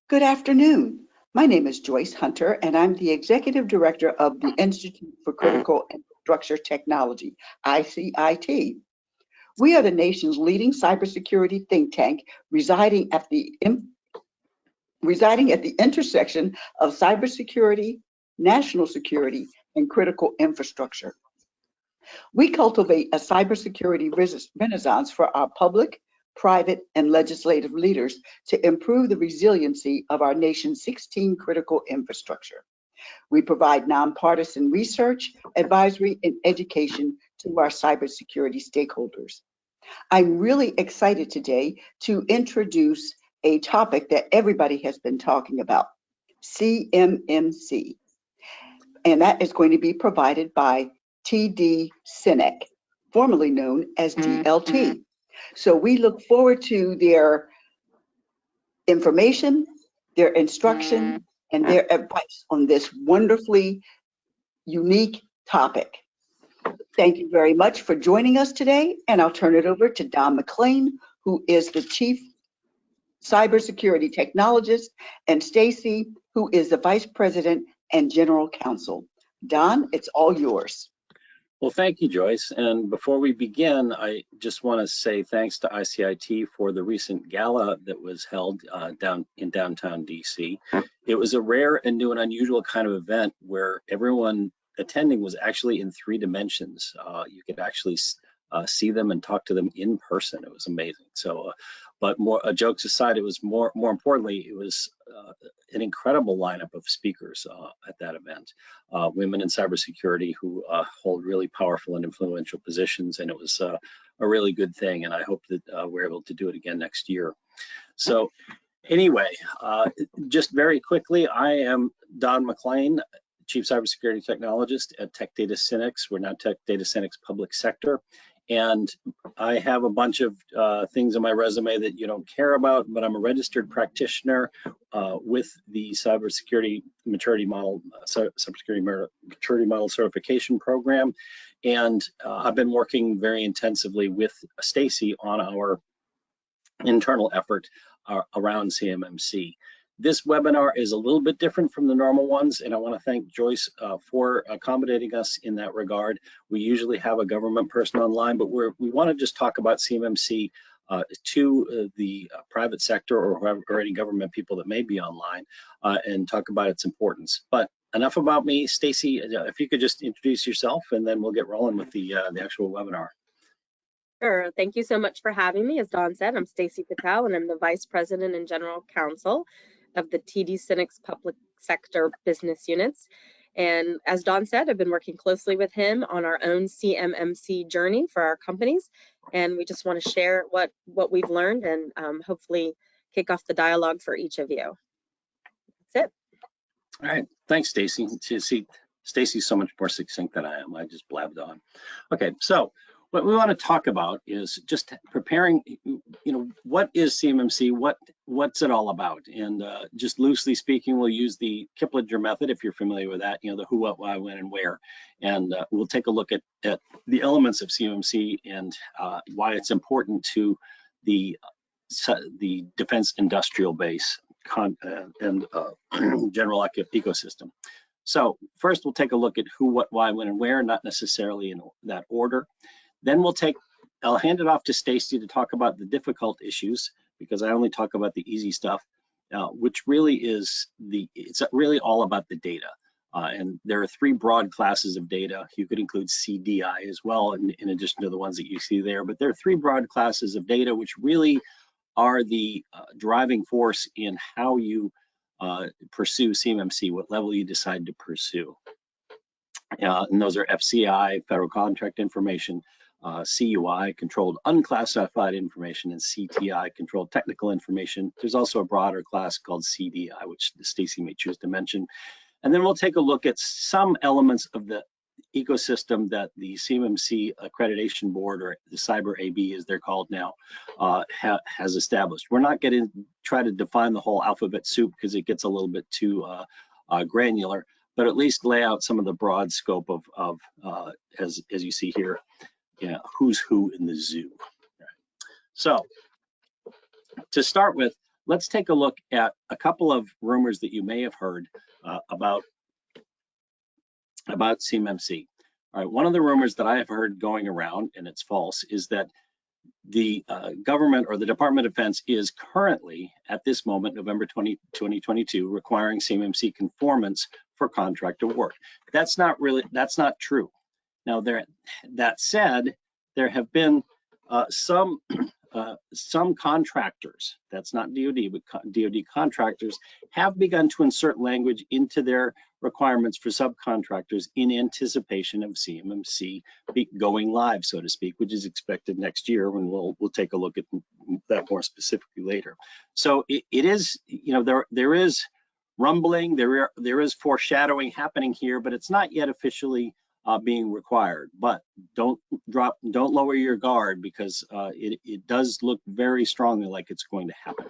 Good afternoon. My name is Joyce Hunter, and I'm the Executive Director of the Institute for Critical Infrastructure Technology, ICIT. We are the nation's leading cybersecurity think tank residing at the intersection of cybersecurity, national security, and critical infrastructure. We cultivate a cybersecurity renaissance for our public, private, and legislative leaders to improve the resiliency of our nation's 16 critical infrastructure. We provide nonpartisan research, advisory, and education to our cybersecurity stakeholders. I'm really excited today to introduce a topic that everybody has been talking about, CMMC, and that is going to be provided by TD SYNNEC, formerly known as DLT. So we look forward to their information, their instruction, and their advice on this wonderfully unique topic. Thank you very much for joining us today, and I'll turn it over to Don McLean, who is the Chief Cybersecurity Technologist, and Stacy, who is the Vice President and General Counsel. Don, it's all yours. Well, thank you, Joyce. And before we begin, I just want to say thanks to ICIT for the recent gala that was held down in downtown DC. It was a rare and new and unusual kind of event where everyone attending was actually in 3 dimensions. You could actually see them and talk to them in person. It was amazing. So, but more jokes aside, it was more importantly, it was an incredible lineup of speakers at that event. Women in cybersecurity who hold really powerful and influential positions, and it was a really good thing. And I hope that we're able to do it again next year. So, anyway, just very quickly, I am Don McLean, Chief Cybersecurity Technologist at Tech Data SYNNEC. We're now Tech Data SYNNEC Public Sector. And I have a bunch of things on my resume that you don't care about, but I'm a registered practitioner with the Cybersecurity Maturity Model Certification Program. And I've been working very intensively with Stacy on our internal effort around CMMC. This webinar is a little bit different from the normal ones, and I want to thank Joyce for accommodating us in that regard. We usually have a government person online, but we want to just talk about CMMC to the private sector or any government people that may be online and talk about its importance. But enough about me. Stacy, if you could just introduce yourself, and then we'll get rolling with the actual webinar. Sure. Thank you so much for having me. As Don said, I'm Stacy Patel, and I'm the Vice President and General Counsel of the TD SYNNEC Public Sector Business Units. And as Don said, I've been working closely with him on our own CMMC journey for our companies. And we just want to share what we've learned and hopefully kick off the dialogue for each of you. That's it. All right. Thanks, Stacy. See, Stacy's so much more succinct than I am. I just blabbed on. Okay, so what we want to talk about is just preparing, what is CMMC, what's it all about? And just loosely speaking, we'll use the Kiplinger method, if you're familiar with that, the who, what, why, when, and where. And we'll take a look at the elements of CMMC and why it's important to the defense industrial base and general ecosystem. So first, we'll take a look at who, what, why, when, and where, not necessarily in that order. Then I'll hand it off to Stacy to talk about the difficult issues, because I only talk about the easy stuff, which really it's really all about the data. And there are 3 broad classes of data. You could include CDI as well, in addition to the ones that you see there. But there are 3 broad classes of data, which really are the driving force in how you pursue CMMC, what level you decide to pursue. And those are FCI, Federal Contract Information, CUI, Controlled Unclassified Information, and CTI, Controlled Technical Information. There's also a broader class called CDI, which Stacy may choose to mention. And then we'll take a look at some elements of the ecosystem that the CMMC Accreditation Board, or the Cyber AB as they're called now, has established. We're not going to try to define the whole alphabet soup because it gets a little bit too granular, but at least lay out some of the broad scope of as you see here, who's who in the zoo. So to start with, let's take a look at a couple of rumors that you may have heard about CMMC. All right, one of the rumors that I have heard going around, and it's false, is that the government or the Department of Defense is currently, at this moment, November 2022, requiring CMMC conformance for contract award. That's not true. Now, that said, there have been some contractors, that's not DoD, but DoD contractors, have begun to insert language into their requirements for subcontractors in anticipation of CMMC going live, so to speak, which is expected next year, when we'll take a look at that more specifically later. So it is, you know, there is rumbling, there is foreshadowing happening here, but it's not yet officially being required. But don't lower your guard, because it does look very strongly like it's going to happen.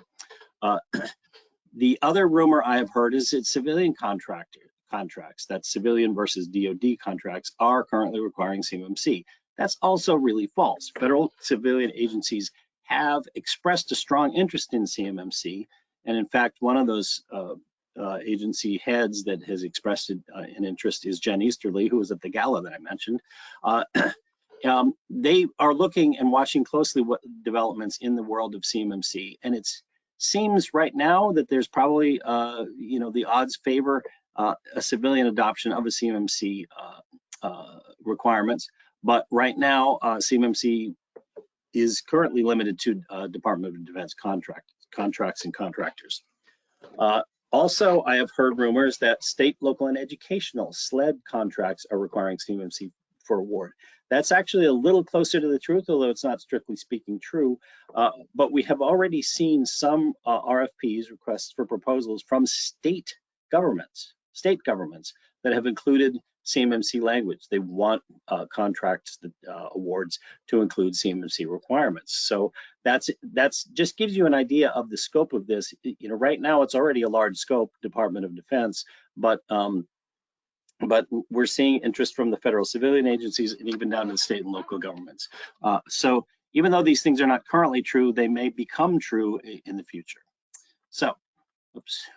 The other rumor I have heard is that civilian contracts, that's civilian versus DoD contracts, are currently requiring CMMC. That's also really false. Federal civilian agencies have expressed a strong interest in CMMC, and in fact, one of those agency heads that has expressed an interest is Jen Easterly, who was at the gala that I mentioned. They are looking and watching closely what developments in the world of CMMC, and it seems right now that there's probably, you know, the odds favor a civilian adoption of a CMMC requirements, but right now CMMC is currently limited to Department of Defense contracts and contractors. Also, I have heard rumors that state, local, and educational SLED contracts are requiring CMMC for award. That's actually a little closer to the truth, although it's not strictly speaking true. But we have already seen some RFPs, requests for proposals, from state governments that have included CMMC language. They want contracts awards to include CMMC requirements. So that's just gives you an idea of the scope of this. You know, right now it's already a large scope, Department of Defense, but we're seeing interest from the federal civilian agencies and even down to the state and local governments. So even though these things are not currently true, they may become true in the future. So, oops.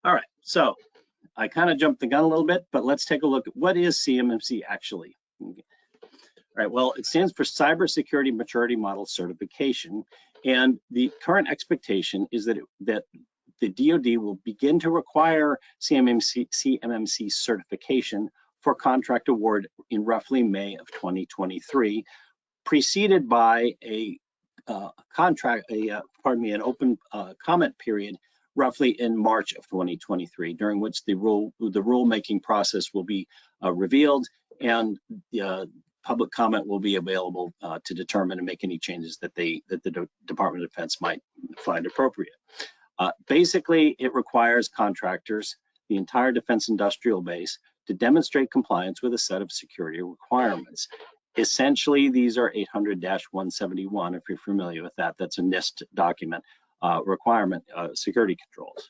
All right, so I kind of jumped the gun a little bit, but let's take a look at what is CMMC actually. All right, well, it stands for Cybersecurity Maturity Model Certification, and the current expectation is that the DoD will begin to require CMMC certification for contract award in roughly May of 2023, preceded by an open comment period roughly in March of 2023, during which the rulemaking process will be revealed, and public comment will be available to determine and make any changes that the Department of Defense might find appropriate. Basically, it requires contractors, the entire defense industrial base, to demonstrate compliance with a set of security requirements. Essentially, these are 800-171, if you're familiar with that. That's a NIST document requirement, security controls.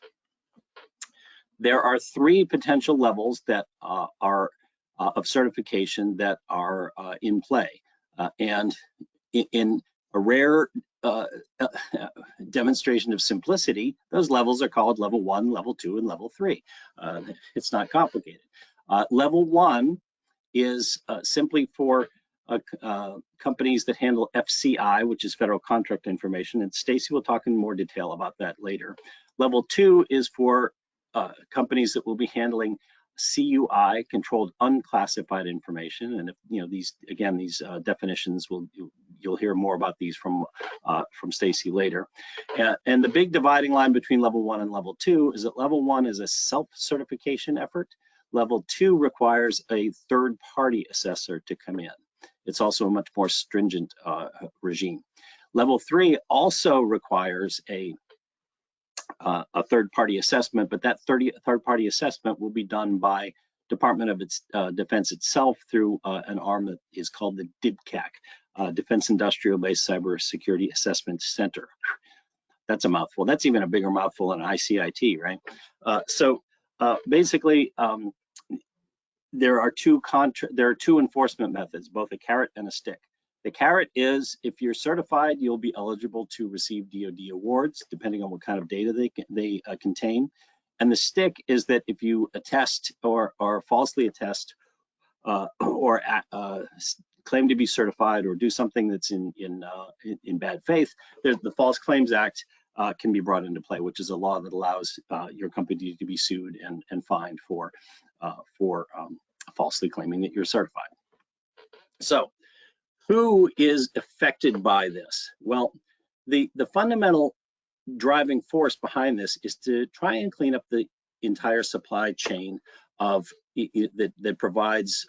There are 3 potential levels that are of certification that are in play. And in a rare demonstration of simplicity, those levels are called level 1, level 2, and level 3. It's not complicated. Level 1 is simply for companies that handle FCI, which is federal contract information, and Stacy will talk in more detail about that later. Level 2 is for companies that will be handling CUI, controlled unclassified information, and if you know these definitions, you'll hear more about these from Stacy later. And the big dividing line between level 1 and level 2 is that level 1 is a self-certification effort. Level 2 requires a third-party assessor to come in. It's also a much more stringent regime. Level 3 also requires a third-party assessment, but that third-party assessment will be done by Department of Defense itself through an arm that is called the DIBCAC, Defense Industrial Based Cybersecurity Assessment Center. That's a mouthful. That's even a bigger mouthful than ICIT, right? Basically, there are two enforcement methods, both a carrot and a stick. The carrot is if you're certified, you'll be eligible to receive DoD awards, depending on what kind of data they contain. And the stick is that if you attest or falsely attest or claim to be certified or do something that's in bad faith, the False Claims Act can be brought into play, which is a law that allows your company to be sued and fined for falsely claiming that you're certified. So, who is affected by this? Well, the fundamental driving force behind this is to try and clean up the entire supply chain of that provides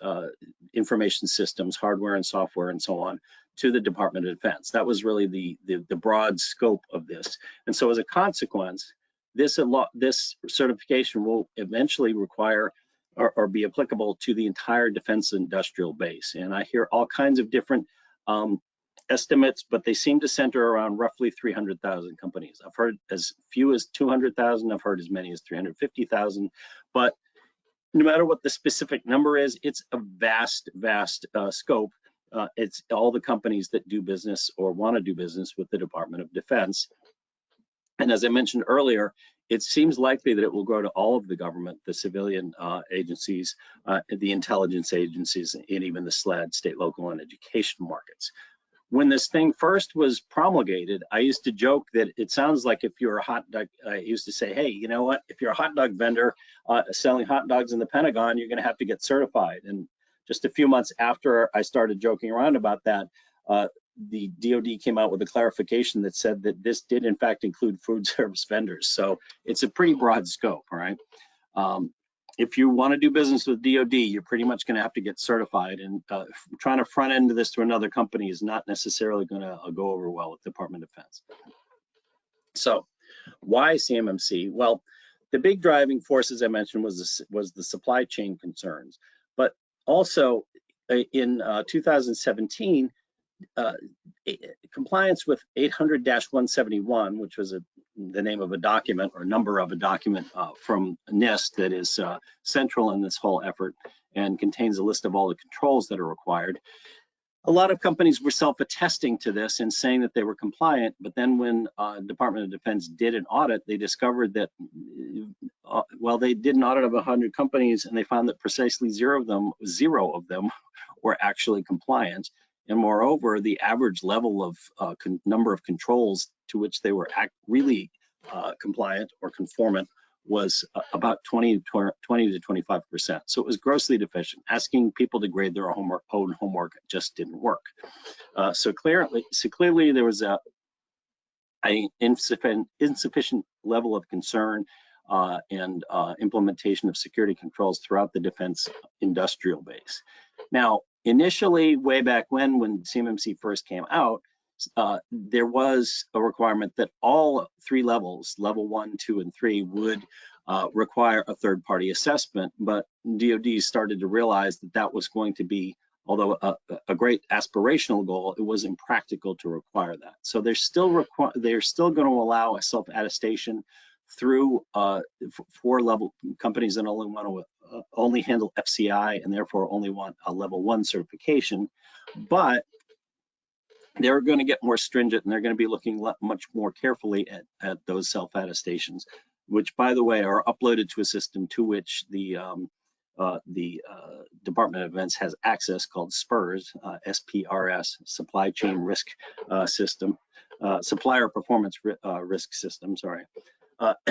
information systems, hardware and software and so on to the Department of Defense. That was really the broad scope of this. And so as a consequence, this certification will eventually require or be applicable to the entire defense industrial base. And I hear all kinds of different estimates, but they seem to center around roughly 300,000 companies. I've heard as few as 200,000. I've heard as many as 350,000. But no matter what the specific number is, it's a vast scope. It's all the companies that do business or want to do business with the Department of Defense. And as I mentioned earlier, it seems likely that it will go to all of the government, the civilian agencies, the intelligence agencies, and even the SLED, state, local, and education markets. When this thing first was promulgated, I used to joke that it sounds like if you're a hot dog, I used to say, hey, you know what, if you're a hot dog vendor selling hot dogs in the Pentagon, you're gonna have to get certified. And just a few months after I started joking around about that, the DoD came out with a clarification that said that this did in fact include food service vendors. So it's a pretty broad scope, all right? If you want to do business with DoD, you're pretty much going to have to get certified, and trying to front end this to another company is not necessarily going to go over well with the Department of Defense. So why CMMC? Well, the big driving force, as I mentioned, was the supply chain concerns, but also in 2017, compliance with 800-171, which was the name of a document or number of a document from NIST that is central in this whole effort and contains a list of all the controls that are required. A lot of companies were self-attesting to this and saying that they were compliant, but then when Department of Defense did an audit, they discovered that, well, they did an audit of 100 companies and they found that precisely zero of them were actually compliant. And moreover, the average level of number of controls to which they were really compliant or conformant was about 20 to 25%. So it was grossly deficient. Asking people to grade their own homework just didn't work. So clearly there was an insufficient level of concern and implementation of security controls throughout the defense industrial base. Now, initially, way back when CMMC first came out, there was a requirement that all three levels, level 1, 2, and 3, would require a third-party assessment. But DoD started to realize that that was going to be, although a great aspirational goal, it was impractical to require that. So they're still going to allow a self-attestation through four-level companies that only want to only handle FCI and therefore only want a level 1 certification, but they're going to get more stringent and they're going to be looking much more carefully at those self-attestations, which, by the way, are uploaded to a system to which the Department of Defense has access called SPRS, SPRS, Supply Chain Risk System, Supplier Performance Risk System, sorry.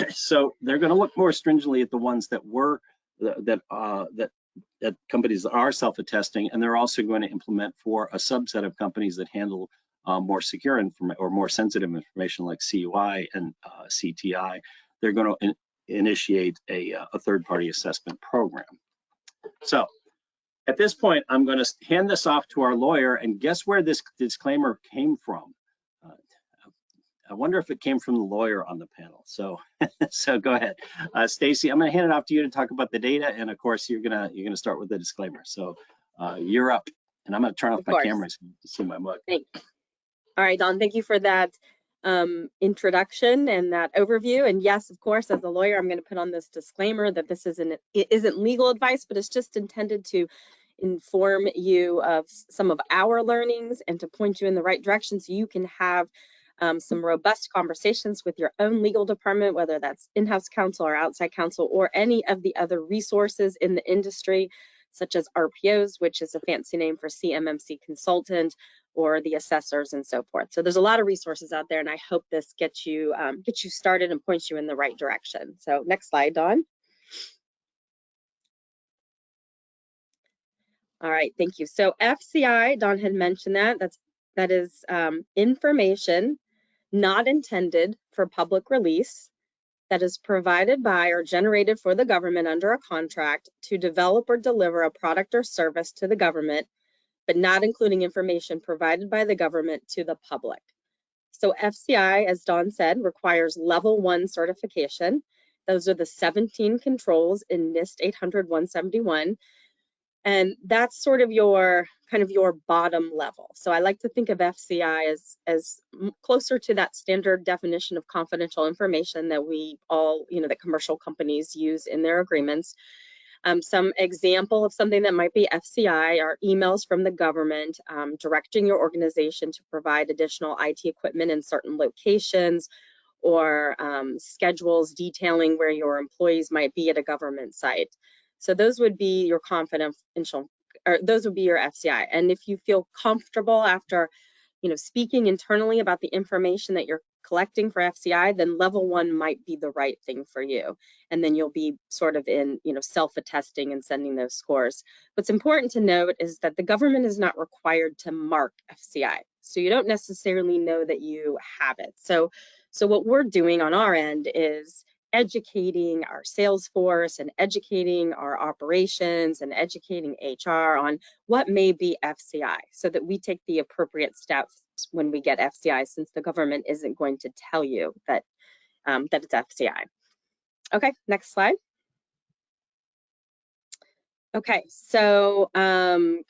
So they're going to look more stringently at the ones that were that companies that are self-attesting, and they're also going to implement for a subset of companies that handle more secure information or more sensitive information like CUI and CTI. They're going to initiate a third-party assessment program. So at this point, I'm going to hand this off to our lawyer, and guess where this disclaimer came from? I wonder if it came from the lawyer on the panel. So, so go ahead, Stacy. I'm going to hand it off to you to talk about the data, and of course, you're gonna start with the disclaimer. So, you're up, and I'm going to turn off my camera so you can see my mug. Thanks. All right, Don. Thank you for that introduction and that overview. And yes, of course, as a lawyer, I'm going to put on this disclaimer that this isn't legal advice, but it's just intended to inform you of some of our learnings and to point you in the right direction so you can have some robust conversations with your own legal department, whether that's in-house counsel or outside counsel, or any of the other resources in the industry, such as RPOs, which is a fancy name for CMMC consultant, or the assessors and so forth. So there's a lot of resources out there, and I hope this gets you started and points you in the right direction. So next slide, Dawn. All right, thank you. So FCI, Dawn had mentioned that is information not intended for public release that is provided by or generated for the government under a contract to develop or deliver a product or service to the government, but not including information provided by the government to the public. So FCI, as Dawn said, requires level 1 certification. Those are the 17 controls in NIST 800-171. And that's sort of your bottom level. So I like to think of FCI as closer to that standard definition of confidential information that we all, that commercial companies use in their agreements. Some example of something that might be FCI are emails from the government directing your organization to provide additional IT equipment in certain locations, or schedules detailing where your employees might be at a government site. So those would be your confidential, or those would be your FCI. And if you feel comfortable after, speaking internally about the information that you're collecting for FCI, then level 1 might be the right thing for you. And then you'll be sort of in, self-attesting and sending those scores. What's important to note is that the government is not required to mark FCI. So you don't necessarily know that you have it. So what we're doing on our end is educating our sales force and educating our operations and educating HR on what may be FCI, so that we take the appropriate steps when we get FCI, since the government isn't going to tell you that it's FCI. Okay, next slide. Okay, so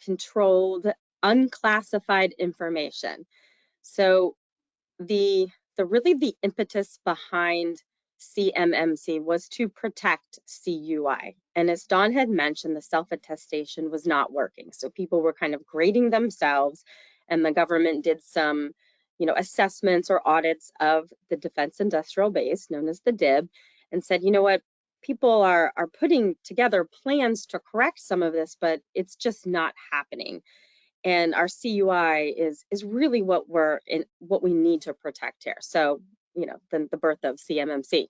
controlled unclassified information. So the impetus behind CMMC was to protect CUI. And as Dawn had mentioned, the self-attestation was not working. So people were kind of grading themselves, and the government did some, assessments or audits of the defense industrial base, known as the DIB, and said, you know what, people are putting together plans to correct some of this, but it's just not happening. And our CUI is really what we need to protect here. So, the birth of CMMC.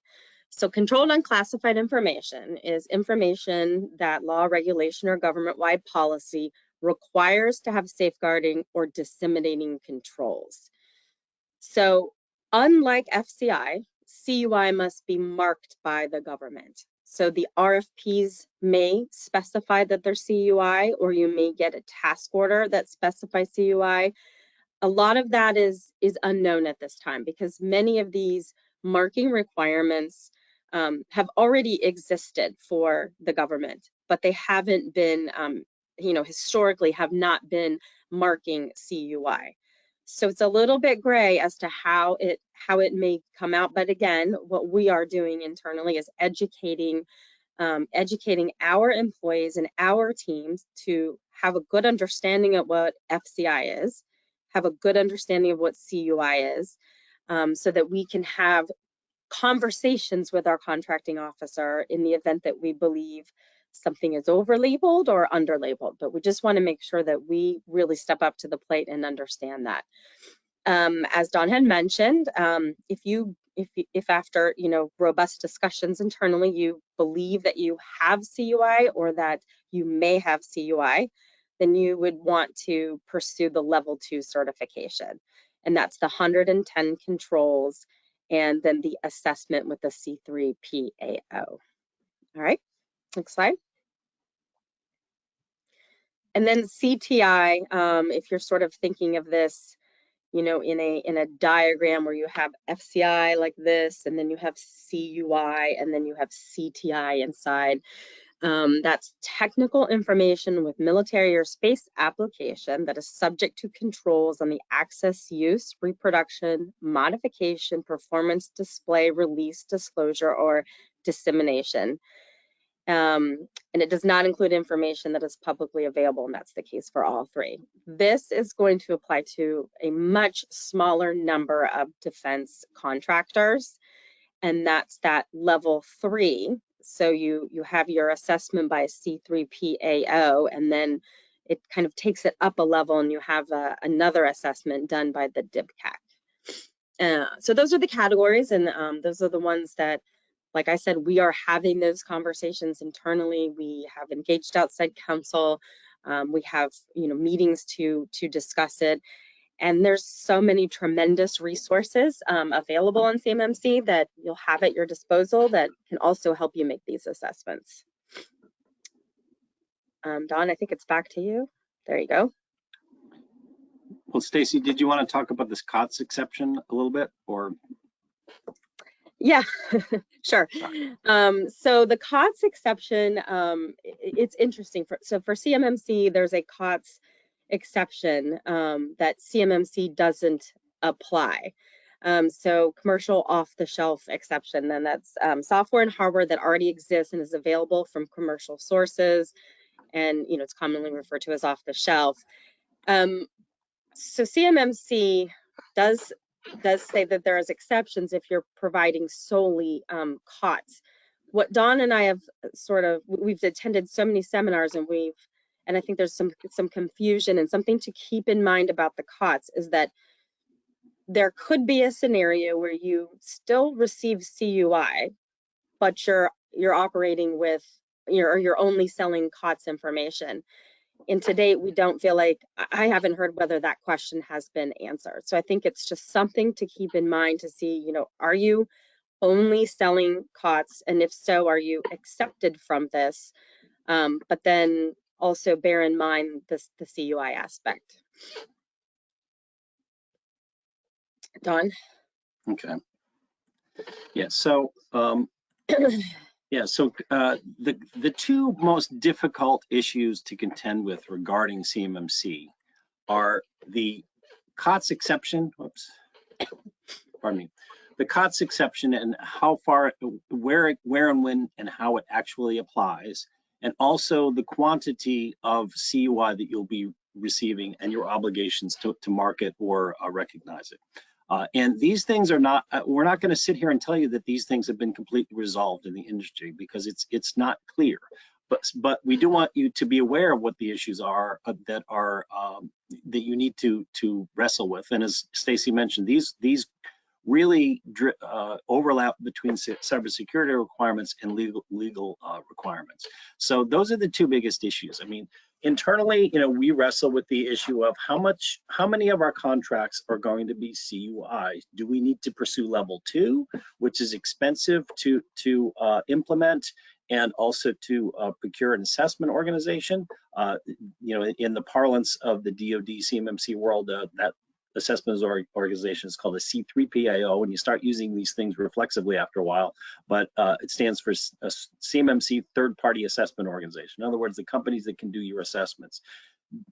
So controlled unclassified information is information that law, regulation, or government-wide policy requires to have safeguarding or disseminating controls. So unlike FCI, CUI must be marked by the government. So the RFPs may specify that they're CUI, or you may get a task order that specifies CUI. A lot of that is unknown at this time, because many of these marking requirements have already existed for the government, but they haven't been, historically have not been marking CUI. So it's a little bit gray as to how it may come out. But again, what we are doing internally is educating our employees and our teams to have a good understanding of what FCI is, have a good understanding of what CUI is, so that we can have conversations with our contracting officer in the event that we believe something is over-labeled or under-labeled. But we just want to make sure that we really step up to the plate and understand that. As Dawn had mentioned, if after robust discussions internally you believe that you have CUI or that you may have CUI, then you would want to pursue the level 2 certification, and that's the 110 controls and then the assessment with the C3 PAO. All right, next slide. And then CTI, if you're sort of thinking of this, in a diagram where you have FCI like this, and then you have CUI, and then you have CTI inside. That's technical information with military or space application that is subject to controls on the access, use, reproduction, modification, performance, display, release, disclosure, or dissemination. and it does not include information that is publicly available, and that's the case for all three. This is going to apply to a much smaller number of defense contractors, and that's that level 3. So you have your assessment by a C3PAO, and then it kind of takes it up a level, and you have another assessment done by the DIBCAC. So those are the categories, and those are the ones that, like I said, we are having those conversations internally. We have engaged outside counsel. We have, meetings to discuss it. And there's so many tremendous resources available on CMMC that you'll have at your disposal that can also help you make these assessments. Dawn, I think it's back to you. There you go. Well, Stacy, did you want to talk about this COTS exception a little bit, or? Yeah, sure. So the COTS exception, it's interesting. So for CMMC, there's a COTS exception that CMMC doesn't apply. So commercial off-the-shelf exception, then that's software and hardware that already exists and is available from commercial sources, and it's commonly referred to as off-the-shelf. So CMMC does say that there is exceptions if you're providing solely COTS. What Dawn and I have we've attended so many seminars, and I think there's some confusion, and something to keep in mind about the COTS is that there could be a scenario where you still receive CUI, but you're operating with, you're only selling COTS information. And to date, we don't feel like, I haven't heard whether that question has been answered. So I think it's just something to keep in mind to see, are you only selling COTS? And if so, are you accepted from this? But then also bear in mind the CUI aspect. Dawn? Okay. Yeah, so the two most difficult issues to contend with regarding CMMC are the COTS exception, the COTS exception and how far, where and when and how it actually applies, and also the quantity of CUI that you'll be receiving and your obligations to market or recognize it. And these things are not, we're not going to sit here and tell you that these things have been completely resolved in the industry, because it's not clear. But we do want you to be aware of what the issues are that you need to wrestle with. And as Stacy mentioned, these really overlap between cybersecurity requirements and legal requirements. So those are the two biggest issues. I mean, internally, we wrestle with the issue of how many of our contracts are going to be CUI. Do we need to pursue level 2, which is expensive to implement, and also to procure an assessment organization? In the parlance of the DoD CMMC world, that assessment organization is called a C3PAO, and you start using these things reflexively after a while, but it stands for a CMMC third-party assessment organization. In other words, the companies that can do your assessments.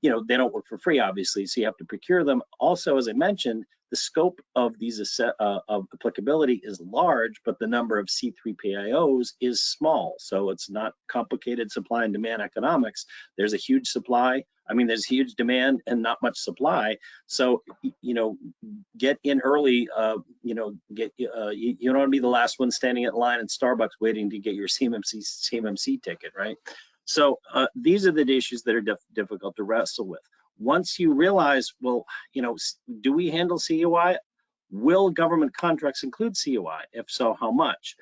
They don't work for free, obviously, so you have to procure them. Also, as I mentioned, the scope of these of applicability is large, but the number of C3PAOs is small, so it's not complicated supply and demand economics. There's a huge supply. There's huge demand and not much supply. So, get in early. You don't want to be the last one standing in line at Starbucks waiting to get your CMMC ticket, right? So these are the issues that are difficult to wrestle with. Once you realize, well, do we handle CUI? Will government contracts include CUI? If so, how much?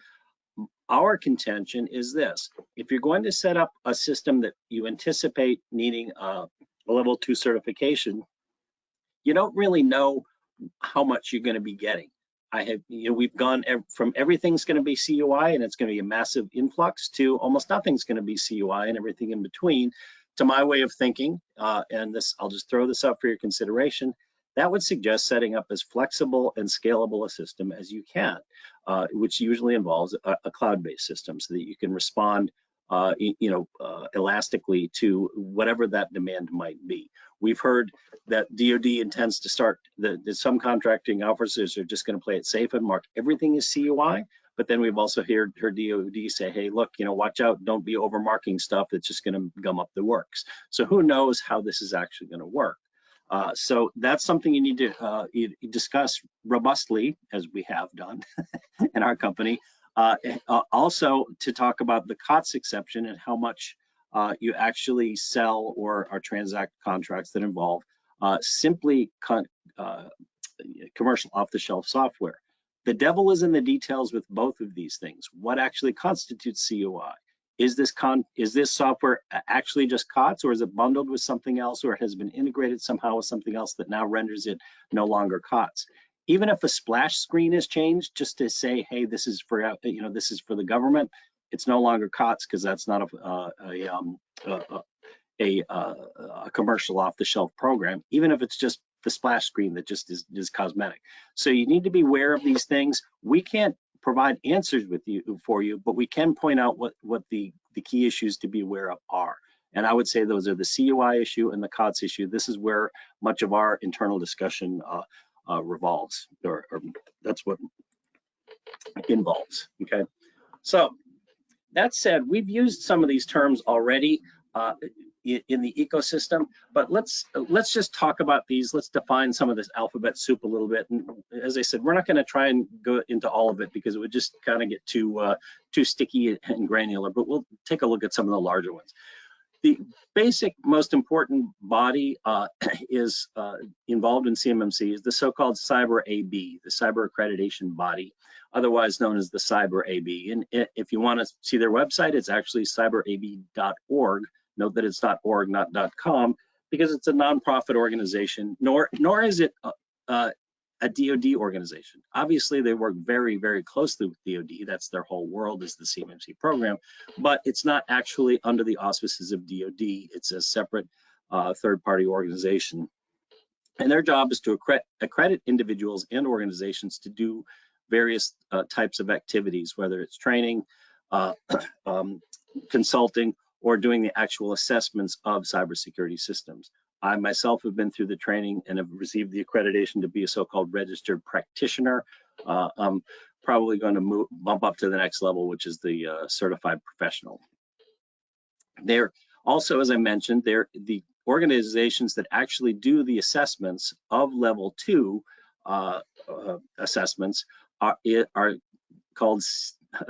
Our contention is this: if you're going to set up a system that you anticipate needing a level 2 certification, you don't really know how much you're going to be getting. We've gone from everything's going to be CUI and it's going to be a massive influx to almost nothing's going to be CUI and everything in between. To my way of thinking, and this, I'll just throw this up for your consideration, that would suggest setting up as flexible and scalable a system as you can, which usually involves a cloud-based system so that you can respond elastically to whatever that demand might be. We've heard that DoD intends to start, that some contracting officers are just going to play it safe and mark everything as CUI, But then we've also heard DoD say, hey, look, watch out, don't be overmarking stuff that's just going to gum up the works. So who knows how this is actually going to work? So that's something you need to discuss robustly, as we have done in our company. Also to talk about the COTS exception and how much you actually sell or transact contracts that involve simply commercial off-the-shelf software. The devil is in the details with both of these things. What actually constitutes COI? Is this software actually just COTS, or is it bundled with something else, or it has been integrated somehow with something else that now renders it no longer COTS? Even if a splash screen is changed, just to say, hey, this is for this is for the government, it's no longer COTS because that's not a commercial off-the-shelf program, even if it's just the splash screen that just is cosmetic. So you need to be aware of these things. We can't provide answers for you, but we can point out what the key issues to be aware of are. And I would say those are the COI issue and the COTS issue. This is where much of our internal discussion revolves, or that's what it involves. Okay. So that said, we've used some of these terms already in the ecosystem, but let's just talk about these. Let's define some of this alphabet soup a little bit. And as I said, we're not going to try and go into all of it because it would just kind of get too sticky and granular, but we'll take a look at some of the larger ones. The basic, most important body is involved in CMMC is the so-called Cyber AB, the Cyber Accreditation Body, otherwise known as the Cyber AB. And if you want to see their website, it's actually cyberab.org. Note that it's .org, not .com, because it's a nonprofit organization, nor is it a DoD organization. Obviously, they work very, very closely with DoD. That's their whole world, is the CMMC program, but it's not actually under the auspices of DoD. It's a separate third-party organization. And their job is to accredit individuals and organizations to do various types of activities, whether it's training, consulting, or doing the actual assessments of cybersecurity systems. I myself have been through the training and have received the accreditation to be a so-called registered practitioner. I'm probably going to bump up to the next level, which is the certified professional. They're also, as I mentioned, they're the organizations that actually do the assessments of level 2 assessments are called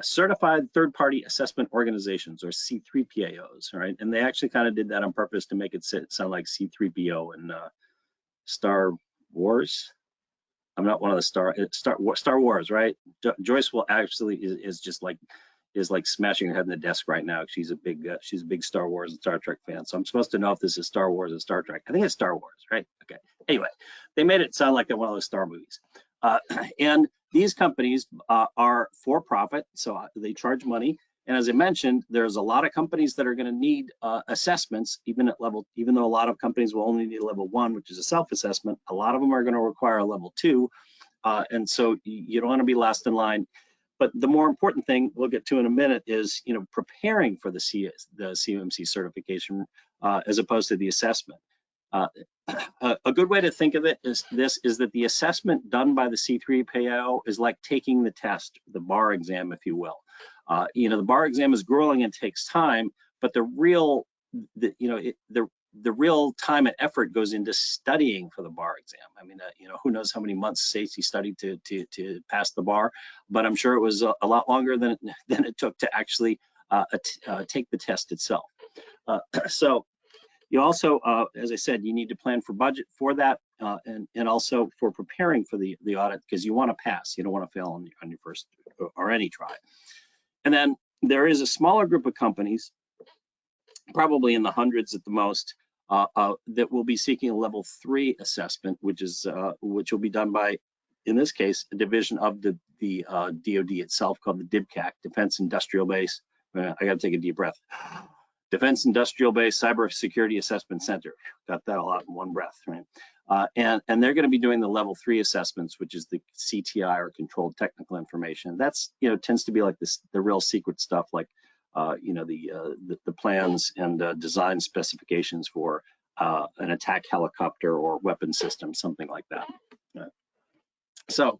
Certified Third-Party Assessment Organizations, or C3PAOs, right? And they actually kind of did that on purpose to make it sound like C3PO and Star Wars. I'm not one of the Star Wars, right? Joyce will actually is like smashing her head in the desk right now. She's a big Star Wars and Star Trek fan. So I'm supposed to know if this is Star Wars or Star Trek. I think it's Star Wars, right? Okay. Anyway, they made it sound like they're one of those Star movies. And these companies are for profit, so they charge money. And as I mentioned, there's a lot of companies that are going to need assessments, even though a lot of companies will only need level 1, which is a self-assessment. A lot of them are going to require a level 2, and so you don't want to be last in line. But the more important thing we'll get to in a minute is, preparing for the CMMC certification as opposed to the assessment. A good way to think of it is that the assessment done by the C3PAO is like taking the test, the bar exam, if you will. The bar exam is grueling and takes time, but the real time and effort goes into studying for the bar exam. I mean, who knows how many months Stacey studied to pass the bar, but I'm sure it was a lot longer than it took to actually take the test itself. So you also, as I said, you need to plan for budget for that, and also for preparing for the audit, because you want to pass. You don't want to fail on your first or any try. And then there is a smaller group of companies, probably in the hundreds at the most, that will be seeking a level 3 assessment, which will be done by, in this case, a division of the DoD itself called the DIBCAC, Defense Industrial Base. I got to take a deep breath. Defense Industrial Base Cybersecurity Assessment Center. Got that a lot in one breath, right? And they're going to be doing the level 3 assessments, which is the CTI, or Controlled Technical Information. That's tends to be like the real secret stuff, like the plans and design specifications for an attack helicopter or weapon system, something like that. So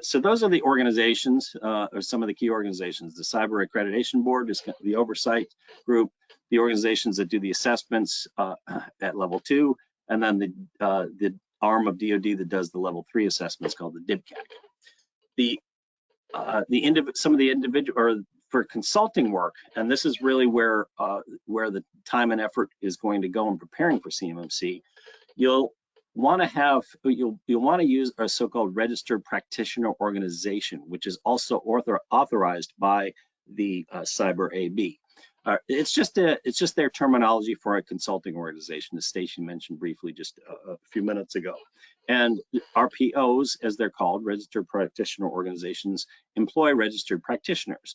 So those are the organizations, or some of the key organizations. The Cyber Accreditation Board is the oversight group, the organizations that do the assessments at level 2, and then the arm of DoD that does the level 3 assessments called the DIBCAC. Some of the individual, or for consulting work, and this is really where the time and effort is going to go in preparing for CMMC. You'll want to use a so-called registered practitioner organization, which is also authorized by the Cyber AB. It's just their terminology for a consulting organization, as Stacy mentioned briefly just a few minutes ago. And RPOs, as they're called, registered practitioner organizations, employ registered practitioners.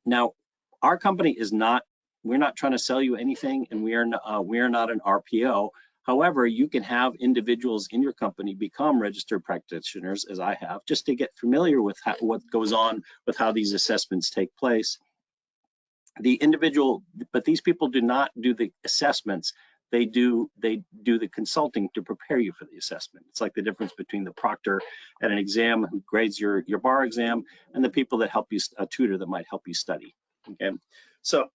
Now our company is not, we're not trying to sell you anything, and we are not an RPO. However, you can have individuals in your company become registered practitioners, as I have, just to get familiar with what goes on with how these assessments take place. But these people do not do the assessments. They do the consulting to prepare you for the assessment. It's like the difference between the proctor at an exam who grades your bar exam and the people that help you, a tutor that might help you study. Okay, so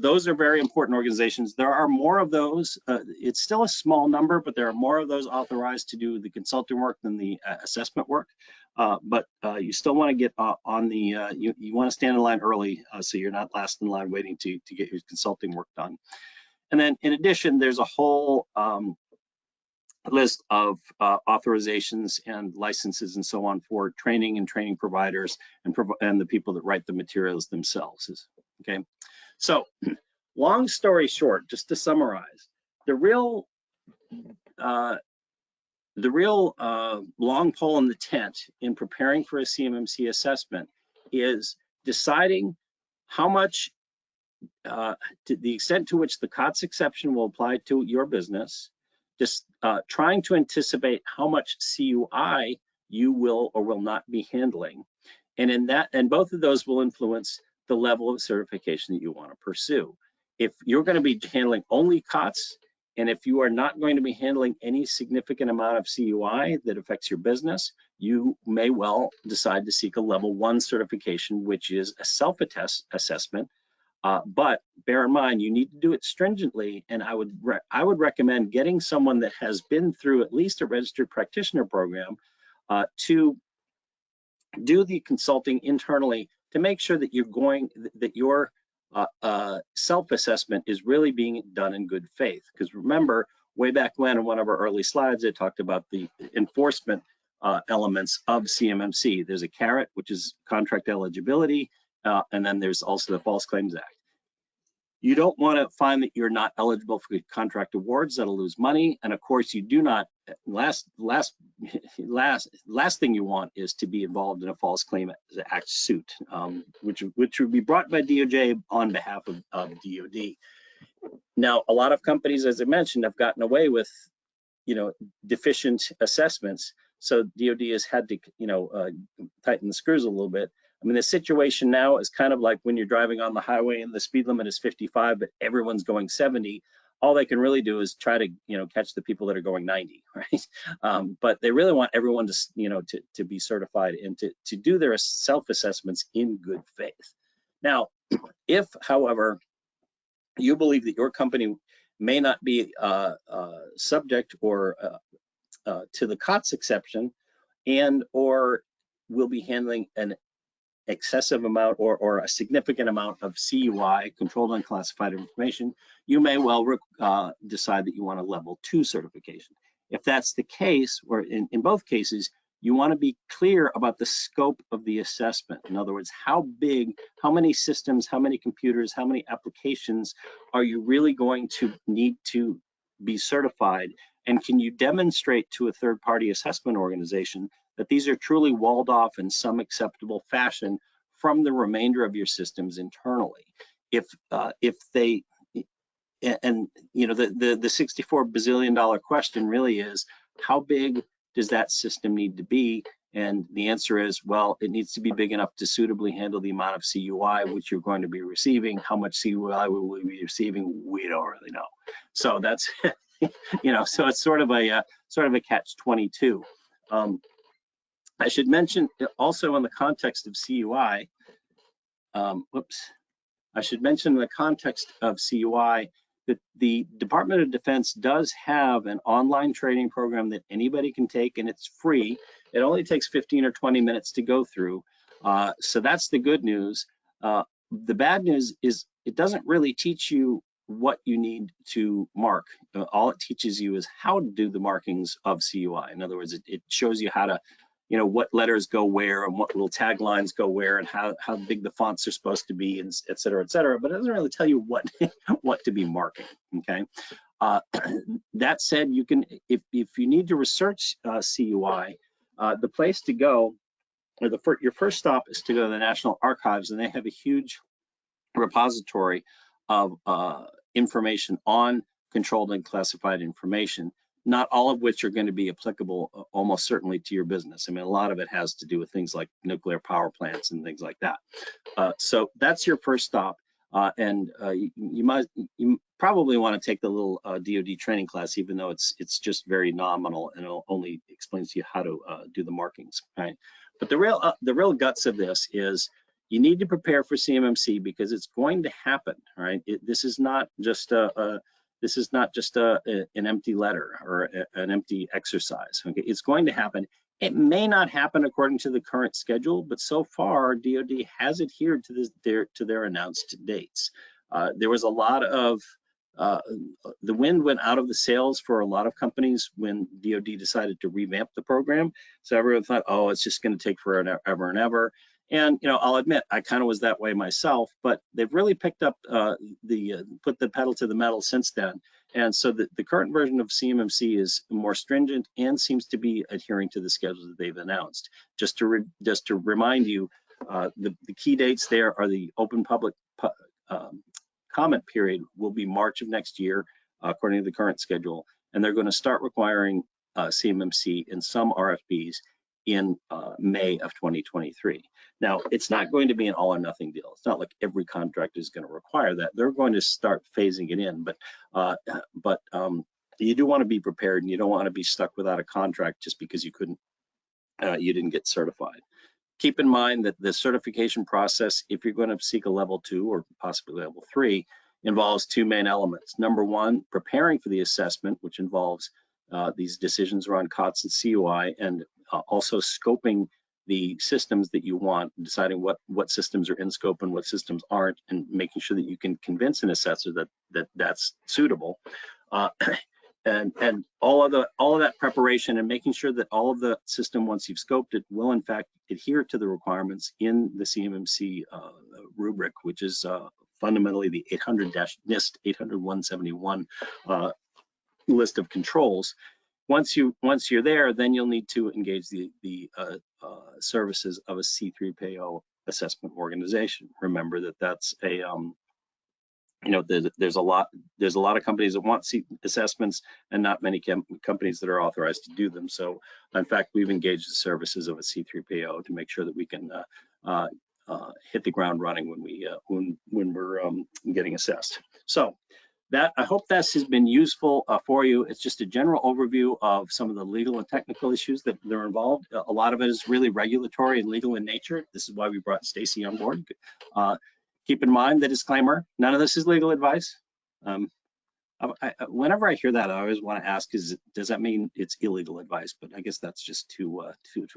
those are very important organizations. There are more of those. It's still a small number, but there are more of those authorized to do the consulting work than the assessment work. But you still want to get on the, you want to stand in line early, so you're not last in line waiting to get your consulting work done. And then in addition, there's a whole list of authorizations and licenses and so on for training and training providers and the people that write the materials themselves. Okay, so long story short, just to summarize, the real long pole in the tent in preparing for a CMMC assessment is deciding how much, to the extent to which the COTS exception will apply to your business, just trying to anticipate how much CUI you will or will not be handling. And both of those will influence the level of certification that you want to pursue. If you're going to be handling only COTS, and if you are not going to be handling any significant amount of CUI that affects your business, you may well decide to seek a level 1 certification, which is a self-assessment. But bear in mind, you need to do it stringently, and I would recommend getting someone that has been through at least a registered practitioner program to do the consulting internally to make sure that your self-assessment is really being done in good faith. Because remember, way back when in one of our early slides, it talked about the enforcement elements of CMMC. There's a carrot, which is contract eligibility, and then there's also the False Claims Act. You don't want to find that you're not eligible for contract awards. That'll lose money. And of course, you do not, last thing you want is to be involved in a False Claims Act suit, which would be brought by DOJ on behalf of DOD. Now, a lot of companies, as I mentioned, have gotten away with, deficient assessments. So DOD has had to, tighten the screws a little bit. I mean, the situation now is kind of like when you're driving on the highway and the speed limit is 55, but everyone's going 70. All they can really do is try to, catch the people that are going 90, right? But they really want everyone to, to be certified and to do their self-assessments in good faith. Now, if, however, you believe that your company may not be subject or to the COTS exception, and or will be handling an excessive amount or a significant amount of CUI, controlled unclassified information, you may well decide that you want a level 2 certification. If that's the case, or in both cases, you want to be clear about the scope of the assessment. In other words, how big, how many systems, how many computers, how many applications are you really going to need to be certified? And can you demonstrate to a third-party assessment organization that these are truly walled off in some acceptable fashion from the remainder of your systems internally? If they, and the $64 bazillion question really is, how big does that system need to be? And the answer is, well, it needs to be big enough to suitably handle the amount of CUI which you're going to be receiving. How much CUI will we be receiving? We don't really know. So that's, so it's sort of a catch-22. I should mention also in the context of CUI, I should mention in the context of CUI that the Department of Defense does have an online training program that anybody can take, and it's free. It only takes 15 or 20 minutes to go through. So that's the good news. The bad news is it doesn't really teach you what you need to mark. All it teaches you is how to do the markings of CUI. In other words, it shows you how to, what letters go where and what little taglines go where and how big the fonts are supposed to be, and et cetera, but it doesn't really tell you what what to be marking, okay? That said, you can, if you need to research CUI, the place to go, or your first stop is to go to the National Archives, and they have a huge repository of information on controlled and classified information, not all of which are going to be applicable almost certainly to your business. I mean, a lot of it has to do with things like nuclear power plants and things like that. So that's your first stop. And you probably want to take the little DoD training class, even though it's just very nominal and it only explains to you how to do the markings, right? But the real guts of this is you need to prepare for CMMC because it's going to happen, right? This is not just an empty letter or an empty exercise. Okay, it's going to happen. It may not happen according to the current schedule, but so far DoD has adhered to their announced dates. There was a lot of the wind went out of the sails for a lot of companies when DoD decided to revamp the program. So everyone thought, oh, it's just going to take forever and ever. And I'll admit I kind of was that way myself, but they've really picked up put the pedal to the metal since then. And so the current version of CMMC is more stringent and seems to be adhering to the schedule that they've announced. Just to remind you, the key dates there are the open public comment period will be March of next year, according to the current schedule, and they're going to start requiring CMMC in some RFPs in May of 2023. Now, it's not going to be an all or nothing deal. It's not like every contract is going to require that. They're going to start phasing it in, but you do want to be prepared, and you don't want to be stuck without a contract just because you didn't get certified. Keep in mind that the certification process, if you're going to seek a level 2 or possibly level 3, involves two main elements. Number one, preparing for the assessment, which involves these decisions around COTS and CUI, and also scoping the systems that you want, deciding what systems are in scope and what systems aren't, and making sure that you can convince an assessor that's suitable. And all of that preparation and making sure that all of the system, once you've scoped it, will in fact adhere to the requirements in the CMMC rubric, which is fundamentally the 800-NIST 800-171 list of controls. Once you're there, then you'll need to engage the services of a C3PAO assessment organization. Remember that that's a there's a lot of companies that want assessments and not many companies that are authorized to do them. So in fact, we've engaged the services of a C3PAO to make sure that we can hit the ground running when we're getting assessed. So I hope this has been useful for you. It's just a general overview of some of the legal and technical issues that are involved. A lot of it is really regulatory and legal in nature. This is why we brought Stacy on board. Keep in mind the disclaimer, none of this is legal advice. Whenever I hear that, I always want to ask, does that mean it's illegal advice? But I guess that's just too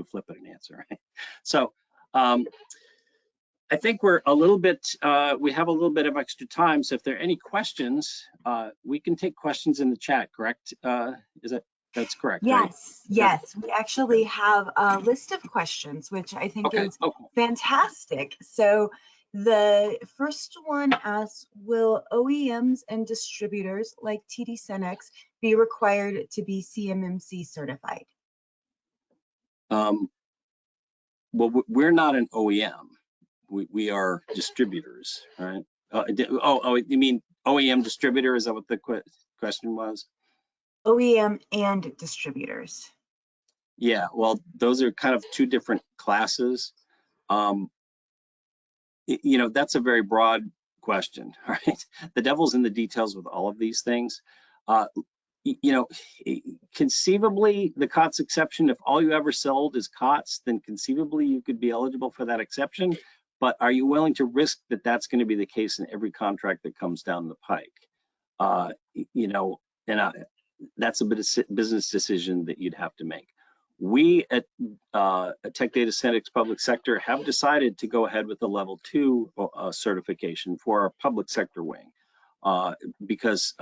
flippant an answer, right? So I think we're a little bit, we have a little bit of extra time. So if there are any questions, we can take questions in the chat, correct? That's correct, right? Yes. We actually have a list of questions, which I think is fantastic. So the first one asks, will OEMs and distributors like TD SYNNEX be required to be CMMC certified? Well, we're not an OEM. We are distributors, right? You mean OEM distributor? Is that what the question was? OEM and distributors. Yeah, well, those are kind of two different classes. That's a very broad question, right? The devil's in the details with all of these things. you know, conceivably the COTS exception, if all you ever sold is COTS, then conceivably you could be eligible for that exception. But are you willing to risk that that's going to be the case in every contract that comes down the pike? You know, and that's a bit of business decision that you'd have to make. We at Tech Data Syndics Public Sector have decided to go ahead with the level 2 certification for our public sector wing. Because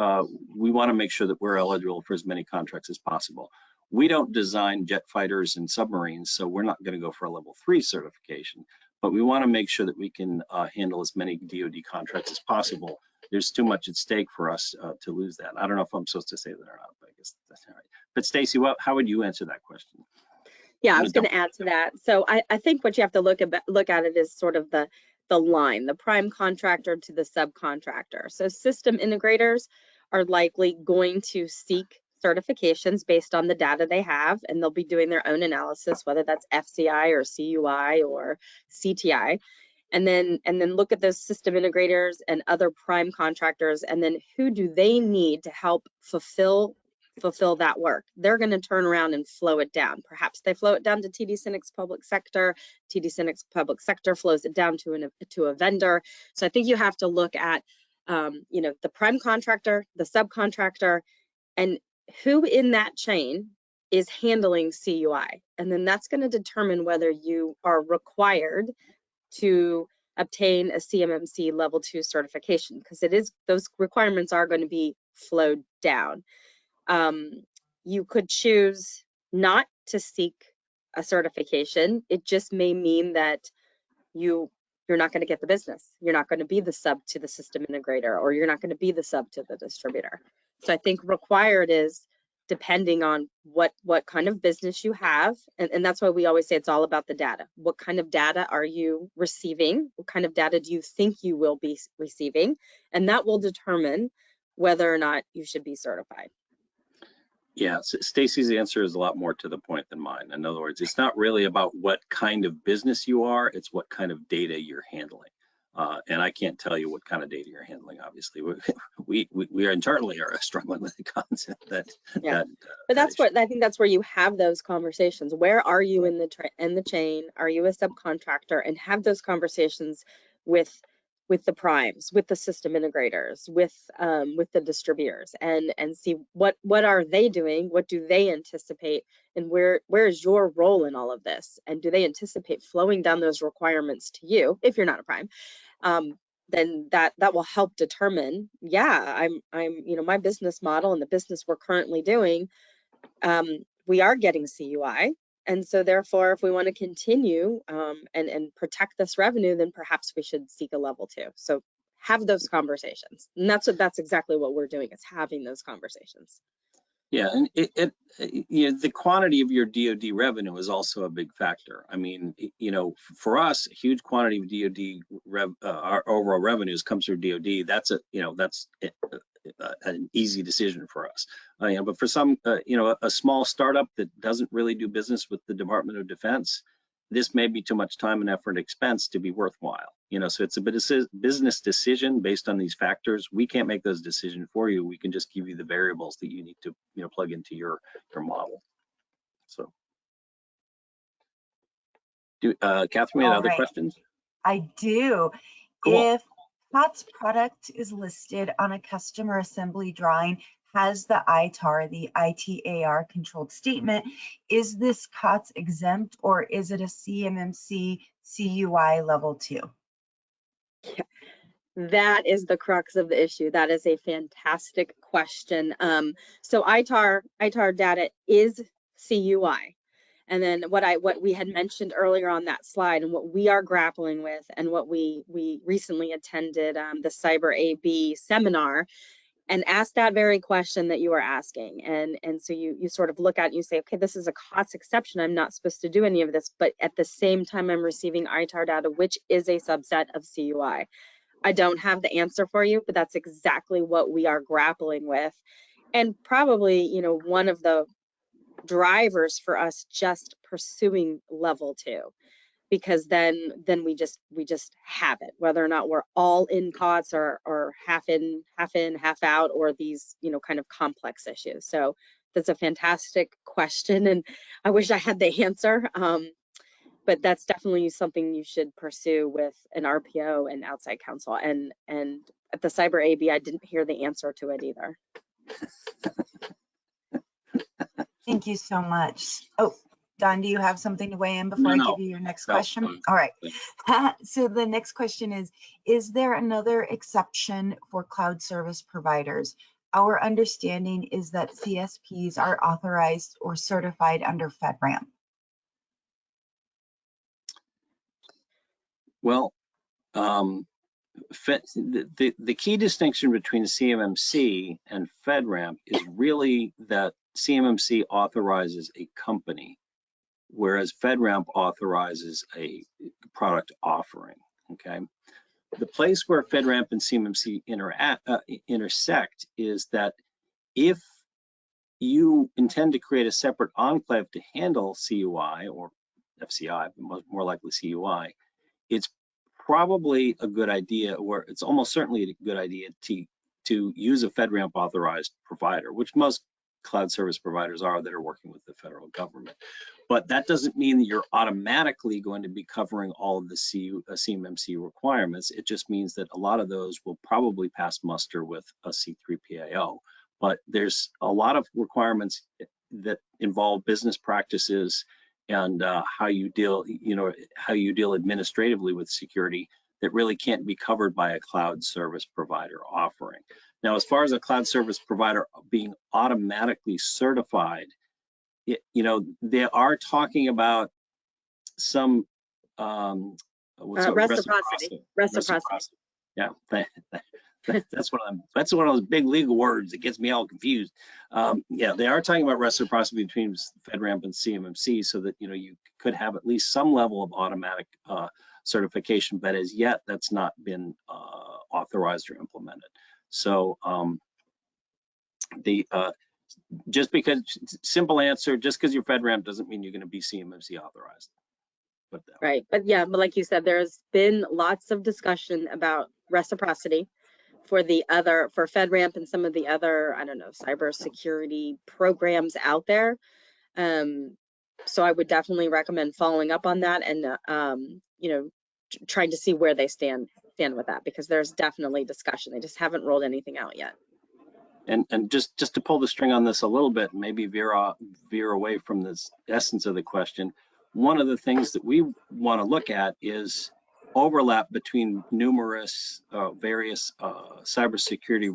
we want to make sure that we're eligible for as many contracts as possible. We don't design jet fighters and submarines, so we're not going to go for a level 3 certification, but we want to make sure that we can handle as many DoD contracts as possible. There's too much at stake for us to lose that. I don't know if I'm supposed to say that or not, but I guess that's all right. But Stacy, how would you answer that question? Yeah, I was going to add to that. So I think what you have to look at it is sort of the line, the prime contractor to the subcontractor. So system integrators are likely going to seek certifications based on the data they have, and they'll be doing their own analysis, whether that's FCI or CUI or CTI. And then look at those system integrators and other prime contractors, and then who do they need to help fulfill that work. They're going to turn around and flow it down. Perhaps they flow it down to TD Syndics Public Sector. TD Syndics Public Sector flows it down to a vendor. So I think you have to look at you know, the prime contractor, the subcontractor, and who in that chain is handling CUI. And then that's going to determine whether you are required to obtain a CMMC Level 2 certification, because those requirements are going to be flowed down. You could choose not to seek a certification. It just may mean that you're not going to get the business. You're not going to be the sub to the system integrator, or you're not going to be the sub to the distributor. So I think required is depending on what kind of business you have. And that's why we always say it's all about the data. What kind of data are you receiving? What kind of data do you think you will be receiving? And that will determine whether or not you should be certified. Yeah, so Stacy's answer is a lot more to the point than mine. In other words, it's not really about what kind of business you are, it's what kind of data you're handling. And I can't tell you what kind of data you're handling, obviously. We internally are struggling with the concept that. Yeah, but that's what I think, that's where you have those conversations. Where are you in the chain? Are you a subcontractor? And have those conversations with the primes, with the system integrators, with the distributors, and see what are they doing, what do they anticipate, and where is your role in all of this, and do they anticipate flowing down those requirements to you if you're not a prime. Then that will help determine, yeah, I'm you know, my business model and the business we're currently doing, we are getting CUI. And so therefore, if we want to continue and protect this revenue, then perhaps we should seek a level 2. So have those conversations. And that's exactly what we're doing, is having those conversations. Yeah, and you know, the quantity of your DoD revenue is also a big factor. I mean, you know, for us, a huge quantity of DoD our overall revenues comes through DoD. That's an easy decision for us. You know, but for some, you know, a small startup that doesn't really do business with the Department of Defense, this may be too much time and effort and expense to be worthwhile. You know, so it's a business decision based on these factors. We can't make those decisions for you. We can just give you the variables that you need to, you know, plug into your model. So, Catherine, any other questions? I do. Cool. If COTS product is listed on a customer assembly drawing, has the ITAR, the ITAR controlled statement, is this COTS exempt, or is it a CMMC CUI level 2? Yeah, that is the crux of the issue. That is a fantastic question. So ITAR data is CUI. And then what we had mentioned earlier on that slide, and what we are grappling with, and what we recently attended the Cyber AB seminar, and asked that very question that you are asking. And so you sort of look at it and you say, okay, this is a COTS exception. I'm not supposed to do any of this, but at the same time, I'm receiving ITAR data, which is a subset of CUI. I don't have the answer for you, but that's exactly what we are grappling with. And probably, you know, one of the drivers for us just pursuing level 2. because then we just have it, whether or not we're all in costs or half in, half out, or these, you know, kind of complex issues. So that's a fantastic question, and I wish I had the answer. But that's definitely something you should pursue with an RPO and outside counsel. And at the Cyber AB, I didn't hear the answer to it either. Thank you so much. Oh, Don, do you have something to weigh in before I give you your next question? All right. So the next question is there another exception for cloud service providers? Our understanding is that CSPs are authorized or certified under FedRAMP. Well, the key distinction between CMMC and FedRAMP is really that CMMC authorizes a company, whereas FedRAMP authorizes a product offering, okay? The place where FedRAMP and CMMC intersect is that if you intend to create a separate enclave to handle CUI or FCI, more likely CUI, it's probably a good idea, or it's almost certainly a good idea to use a FedRAMP authorized provider, which most cloud service providers are that are working with the federal government. But that doesn't mean that you're automatically going to be covering all of the CMMC requirements. It just means that a lot of those will probably pass muster with a C3PAO. But there's a lot of requirements that involve business practices and how you deal, how you deal administratively with security that really can't be covered by a cloud service provider offering. Now, as far as a cloud service provider being automatically certified, they are talking about some reciprocity. Yeah, that's one of those big legal words that gets me all confused. Yeah, they are talking about reciprocity between FedRAMP and CMMC, so that you could have at least some level of automatic certification, but as yet that's not been authorized or implemented. So simple answer, just because you're FedRAMP doesn't mean you're going to be CMMC authorized. Right, but like you said, there's been lots of discussion about reciprocity for FedRAMP and some of the other, I don't know, cybersecurity programs out there. So I would definitely recommend following up on that and trying to see where they stand with that, because there's definitely discussion. They just haven't rolled anything out yet. And just to pull the string on this a little bit, maybe veer away from this essence of the question, one of the things that we want to look at is overlap between numerous various cybersecurity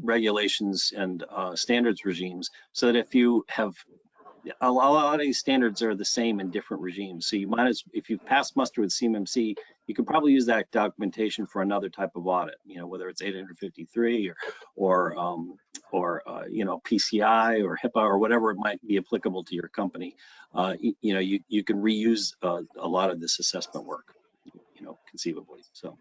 regulations and standards regimes, so that if you have a lot of these standards are the same in different regimes. So you might, if you pass muster with CMMC, you could probably use that documentation for another type of audit. Whether it's 853 or PCI or HIPAA or whatever it might be applicable to your company. You can reuse a lot of this assessment work, conceivably. So.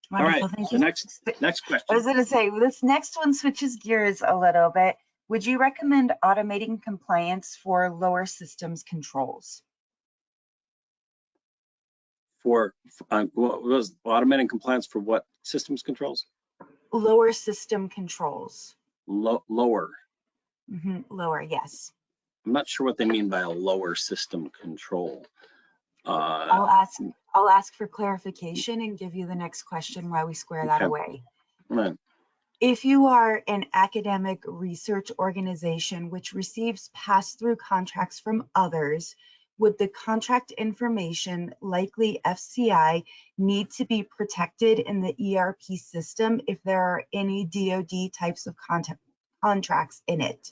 Wonderful. All right, thank you. Next question. I was going to say, this next one switches gears a little bit. Would you recommend automating compliance for lower systems controls? What was automating compliance for what systems controls? Lower system controls. Lower. Lower, yes. I'm not sure what they mean by a lower system control. I'll ask for clarification and give you the next question while we square that away. Right. If you are an academic research organization which receives pass-through contracts from others, would the contract information, likely FCI, need to be protected in the ERP system if there are any DoD types of contracts in it?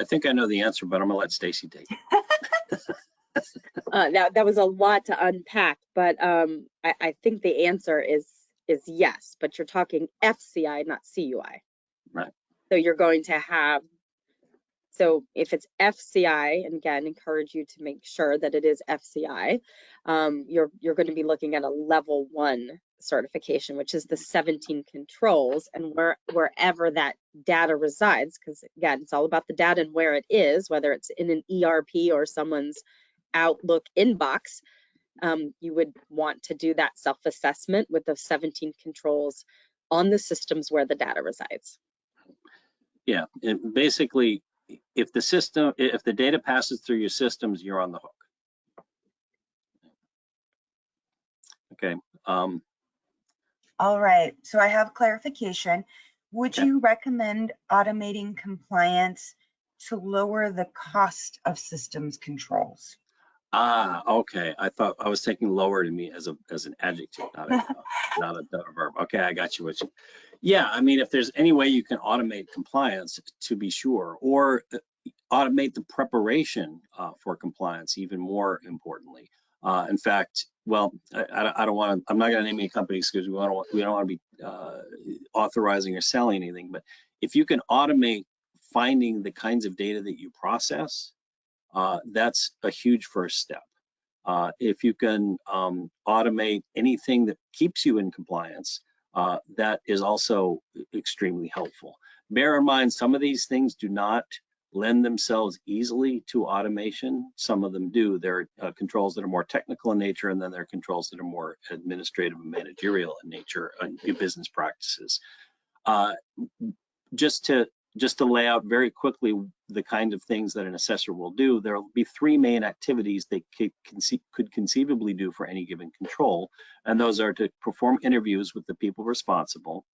I think I know the answer, but I'm gonna let Stacy take it. That was a lot to unpack, but I think the answer is yes, but you're talking FCI, not CUI. Right. So you're going to have So if it's FCI, and again, encourage you to make sure that it is FCI, you're going to be looking at a level 1 certification, which is the 17 controls, and wherever that data resides, because again, it's all about the data and where it is, whether it's in an ERP or someone's Outlook inbox, you would want to do that self-assessment with those 17 controls on the systems where the data resides. Yeah, and basically, if the data passes through your systems, you're on the hook. Okay. All right, so I have clarification. Would you recommend automating compliance to lower the cost of systems controls? Okay. I thought I was taking lower to me as an adjective, not a verb. Okay, I got you. Yeah, I mean, if there's any way you can automate compliance, to be sure, or automate the preparation for compliance, even more importantly. In fact, well, I don't want to. I'm not going to name any companies because we don't want to be authorizing or selling anything. But if you can automate finding the kinds of data that you process, that's a huge first step. If you can automate anything that keeps you in compliance, that is also extremely helpful. Bear in mind, some of these things do not lend themselves easily to automation. Some of them do. There are controls that are more technical in nature, and then there are controls that are more administrative and managerial in nature, business practices. Just to lay out very quickly the kind of things that an assessor will do, there will be 3 main activities they could conceivably do for any given control, and those are to perform interviews with the people responsible.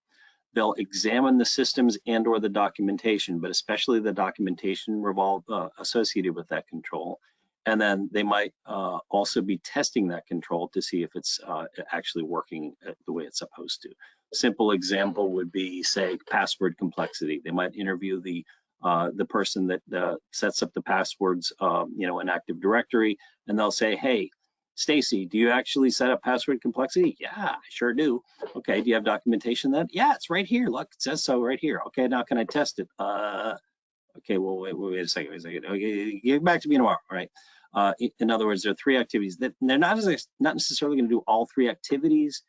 They'll examine the systems and/or the documentation, but especially the documentation associated with that control. And then they might also be testing that control to see if it's actually working the way it's supposed to. Simple example would be, say, password complexity. They might interview the person that sets up the passwords, in Active Directory, and they'll say, "Hey, Stacy, do you actually set up password complexity?" "Yeah, I sure do." "Okay, do you have documentation then?" "Yeah, it's right here. Look, it says so right here." "Okay, now can I test it?" Okay, well, wait a second. Okay, get back to me tomorrow. All right. In other words, there are 3 activities that they're not necessarily going to do all 3 activities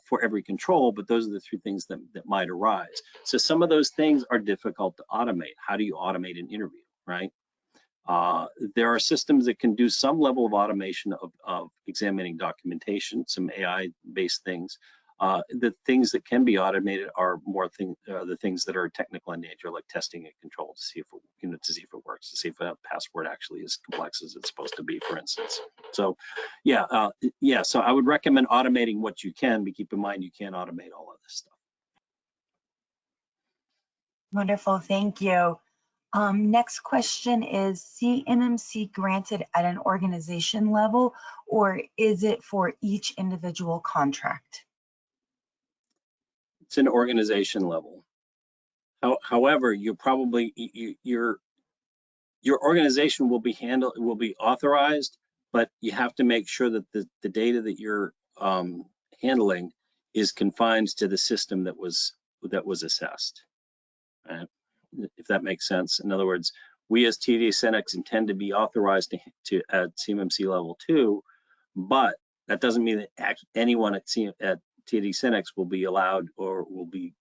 for every control, but those are the 3 things that might arise. So some of those things are difficult to automate. How do you automate an interview, right? There are systems that can do some level of automation of examining documentation, some AI-based things. The things that can be automated are more the things that are technical in nature, like testing a control to see if it works, to see if a password actually is complex as it's supposed to be, for instance. So, so I would recommend automating what you can, but keep in mind you can't automate all of this stuff. Wonderful, thank you. Next question is CMMC granted at an organization level, or is it for each individual contract? It's an organization level. However, your organization will be authorized, but you have to make sure that the data that you're handling is confined to the system that was assessed. If that makes sense. In other words, we as TD SYNNEX intend to be authorized to at CMMC Level 2, but that doesn't mean that anyone at TD SYNNEX will be allowed or will be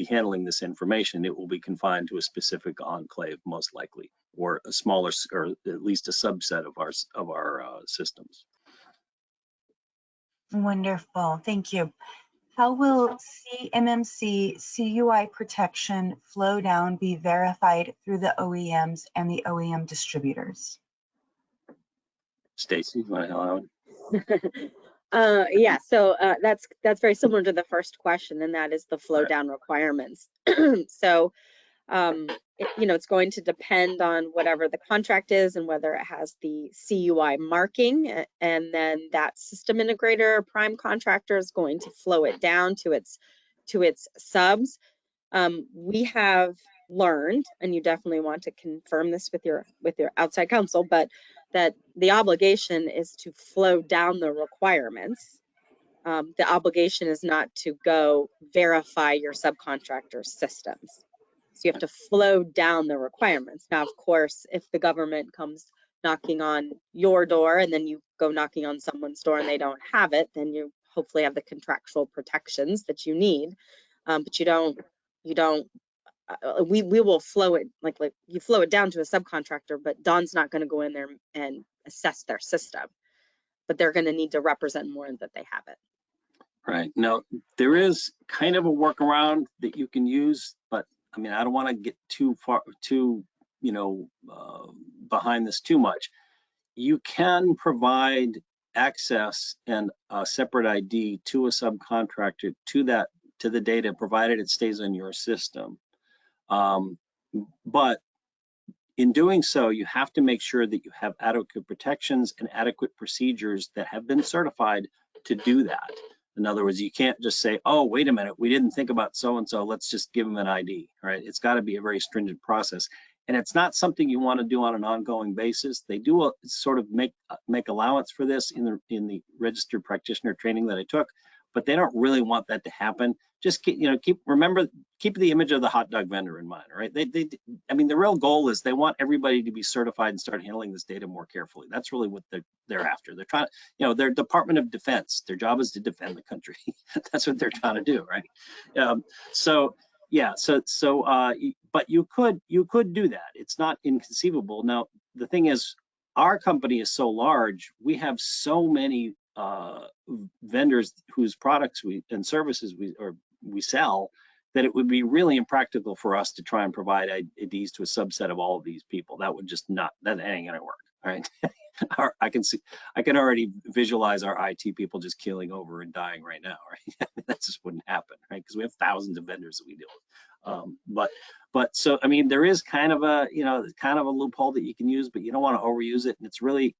handling this information. It will be confined to a specific enclave, most likely, or a smaller, or at least a subset of our systems. Wonderful, thank you. How will CMMC CUI protection flow down be verified through the OEMs and the OEM distributors? Stacy, you want to help out? Yeah, so that's very similar to the first question, and that is the flow down requirements. So it's going to depend on whatever the contract is and whether it has the CUI marking, and then that system integrator or prime contractor is going to flow it down to its subs. We have learned, and you definitely want to confirm this with your outside counsel, but that the obligation is to flow down the requirements. The obligation is not to go verify your subcontractor systems. So you have to flow down the requirements. Now, of course, if the government comes knocking on your door and then you go knocking on someone's door and they don't have it, then you hopefully have the contractual protections that you need. But we will flow it, like you flow it down to a subcontractor, but Dawn's not going to go in there and assess their system, but they're going to need to represent more that they have it. Right. Now, there is kind of a workaround that you can use, but I mean, I don't want to get too far, behind this too much. You can provide access and a separate ID to a subcontractor to the data, provided it stays on your system. But in doing so, you have to make sure that you have adequate protections and adequate procedures that have been certified to do that. In other words, you can't just say, oh, wait a minute, we didn't think about so-and-so, let's just give them an ID, right? It's got to be a very stringent process. And it's not something you want to do on an ongoing basis. They do sort of make allowance for this in the registered practitioner training that I took, but they don't really want that to happen. Just keep the image of the hot dog vendor in mind, right? I mean, the real goal is they want everybody to be certified and start handling this data more carefully. That's really what they're after. They're trying, their Department of Defense, their job is to defend the country. That's what they're trying to do, right? But you could do that. It's not inconceivable. Now, the thing is, our company is so large, we have so many vendors whose products and services we sell, that it would be really impractical for us to try and provide IDs to a subset of all of these people. That would just that ain't gonna work, right? I can already visualize our IT people just keeling over and dying right now, right? That just wouldn't happen, right? Because we have thousands of vendors that we deal with. But so, I mean, there is kind of a loophole that you can use, but you don't want to overuse it, and it's really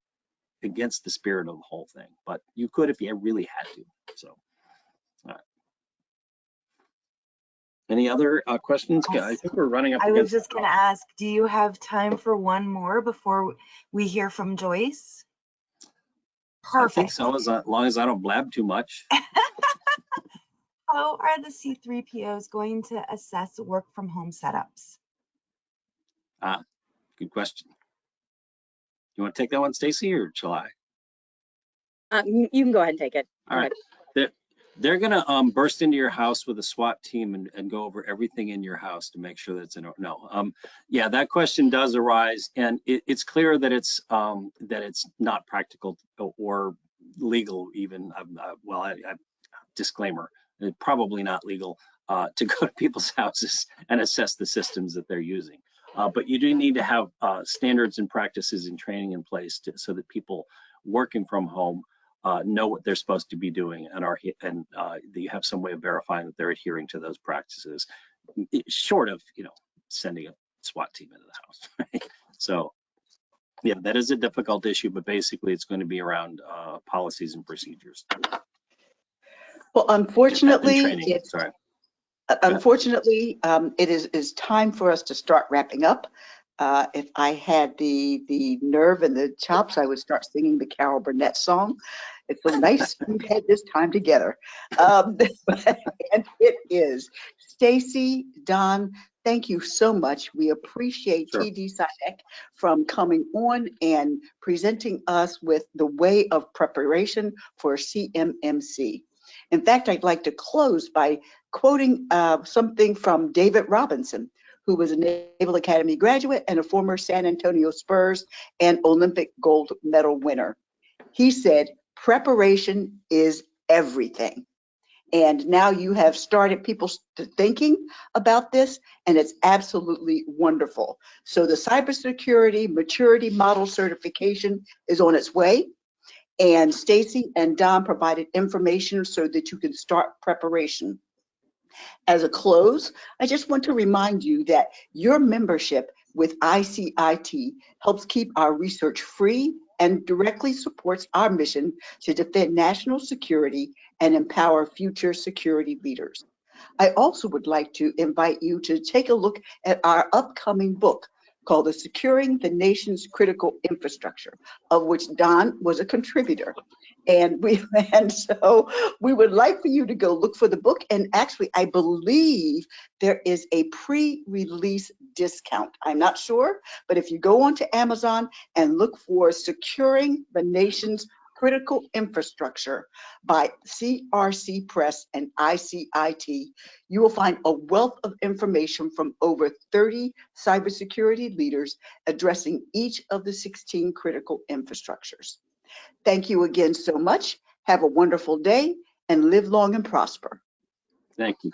against the spirit of the whole thing. But you could if you really had to. So, all right. Any other questions? I think we're running up against. I was just going to ask, do you have time for one more before we hear from Joyce? Perfect. I think so, as long as I don't blab too much. How are the C3POs going to assess work from home setups? Good question. You want to take that one, Stacy, or shall I? You can go ahead and take it. All right. They're going to burst into your house with a SWAT team and go over everything in your house to make sure that it's yeah, that question does arise, and it's clear that it's not practical or legal even. Disclaimer, it's probably not legal to go to people's houses and assess the systems that they're using. But you do need to have standards and practices and training in place so that people working from home know what they're supposed to be doing and you have some way of verifying that they're adhering to those practices, short of sending a SWAT team into the house. Right? So yeah, that is a difficult issue, but basically it's going to be around policies and procedures. Well, unfortunately, it is time for us to start wrapping up. If I had the nerve and the chops, I would start singing the Carol Burnett song. It's so nice we've had this time together. And it is. Stacy, Don, thank you so much. We appreciate TD SINEC from coming on and presenting us with the way of preparation for CMMC. In fact, I'd like to close by quoting something from David Robinson, who was a Naval Academy graduate and a former San Antonio Spurs and Olympic gold medal winner. He said, preparation is everything. And now you have started people thinking about this, and it's absolutely wonderful. So the cybersecurity maturity model certification is on its way. And Stacy and Don provided information so that you can start preparation. As a close, I just want to remind you that your membership with ICIT helps keep our research free and directly supports our mission to defend national security and empower future security leaders. I also would like to invite you to take a look at our upcoming book called The Securing the Nation's Critical Infrastructure, of which Don was a contributor. And so we would like for you to go look for the book. And actually, I believe there is a pre-release discount. I'm not sure, but if you go onto Amazon and look for Securing the Nation's Critical Infrastructure by CRC Press and ICIT, you will find a wealth of information from over 30 cybersecurity leaders addressing each of the 16 critical infrastructures. Thank you again so much. Have a wonderful day and live long and prosper. Thank you.